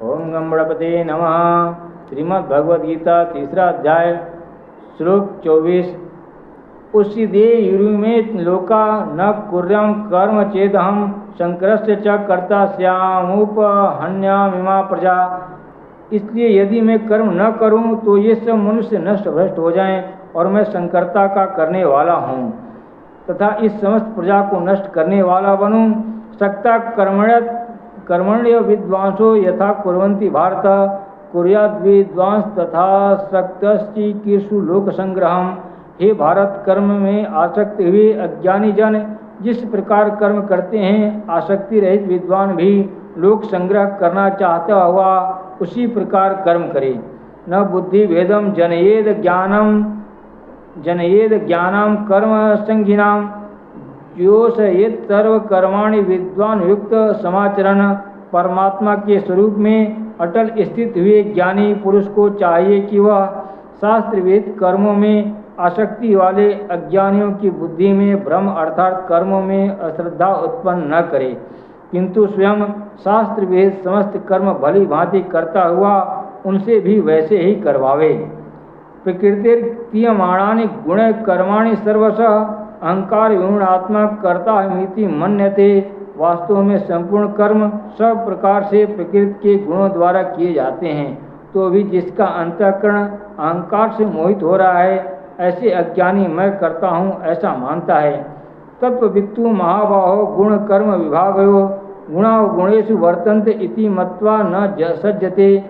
ओम गणपते नमः। श्रीमद् भगवद गीता तीसरा अध्याय श्लोक 24। उषिदे युरिमेत लोका न कुर्यं कर्म चेदहम शंकरस्य च कर्ता स्यामुपहन्यामिमा प्रजा। इसलिए यदि मैं कर्म न करूं तो ये सब मनुष्य नष्ट भ्रष्ट हो जाएं और मैं शंकरता का करने वाला हूं तथा इस समस्त प्रजा को नष्ट करने वाला बनूं। सक्ता कर्मण्य विद्वांसो यथा कुर्वन्ति भारत कुर्याद् विद्वांस तथा सक्तश्चिकीर्षु लोक संग्रहम। हे भारत, कर्म में आसक्त हुए अज्ञानी जन जिस प्रकार कर्म करते हैं, आसक्ति रहित विद्वान भी लोक संग्रह करना चाहता हुआ उसी प्रकार कर्म करे। न बुद्धि भेदम जनयेद ज्ञानम कर्म संघिनाम योषयेत सर्व कर्माणि विद्वान युक्त समाचरण। परमात्मा के स्वरूप में अटल स्थित हुए ज्ञानी पुरुष को चाहिए कि वह शास्त्रविद कर्मों में आसक्ति वाले अज्ञानियों की बुद्धि में भ्रम अर्थात कर्मों में अश्रद्धा उत्पन्न न करे, किंतु स्वयं शास्त्रविद समस्त कर्म भली भांति करता हुआ उनसे भी वैसे ही करवावे। प्रकृतिर्क्रियमाणानि गुण कर्माणि सर्वशः अहंकार यूणात्मक कर्ता मिति मन्यते। वास्तव में संपूर्ण कर्म सब प्रकार से प्रकृति के गुणों द्वारा किए जाते हैं, तो भी जिसका अंतःकरण अहंकार से मोहित हो रहा है, ऐसे अज्ञानी मैं करता हूँ ऐसा मानता है। तत्ववित्तु महाबाहो गुण कर्म विभागयो गुणा गुणेषु वर्तन्ते इति मत्वा न सज्जते।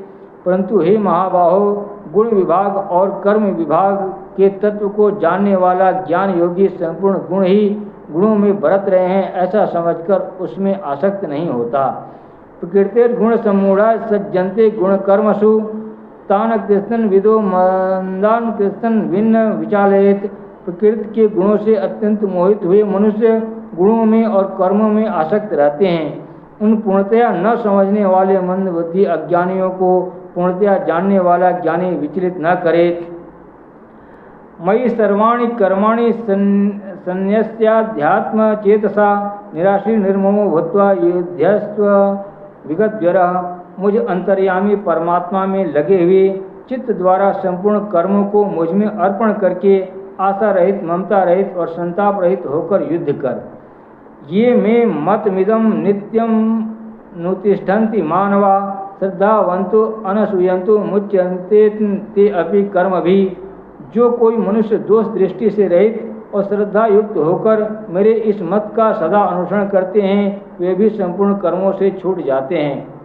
परंतु हे महाबाहो, गुण विभाग और कर्म विभाग के तत्व को जानने वाला ज्ञान योगी संपूर्ण गुण ही गुणों में बरत रहे हैं ऐसा समझकर उसमें आसक्त नहीं होता। प्रकृतिर्गुण सम्मूढ़ा सज्जन्ते गुण कर्मसु तान कृष्णन विदो मंदान कृष्णन भिन्न विचालयेत। प्रकृति के गुणों से अत्यंत मोहित हुए मनुष्य गुणों में और कर्मों में आसक्त रहते हैं। उन पूर्णतया न समझने वाले मंद बुद्धि अज्ञानियों को पूर्णतया जानने वाला ज्ञानी विचलित न करे। मयि सर्वाणि कर्माणि संन्यस्याध्यात्म चेतसा निराशी निर्ममो भूत्वा युध्यस्व विगतज्वरः। मुझ अंतर्यामी परमात्मा में लगे हुए चित्त द्वारा संपूर्ण कर्मों को मुझ में अर्पण करके आशा रहित, ममता रहित और संताप रहित होकर युद्ध कर। ये में मतमिदं नित्यं नुतिष्ठन्ति मानवा श्रद्धावन्तो अनसूयन्तो मुच्यन्ते ते अपि कर्म भी। जो कोई मनुष्य दोष दृष्टि से रहित और श्रद्धा युक्त होकर मेरे इस मत का सदा अनुसरण करते हैं, वे भी संपूर्ण कर्मों से छूट जाते हैं।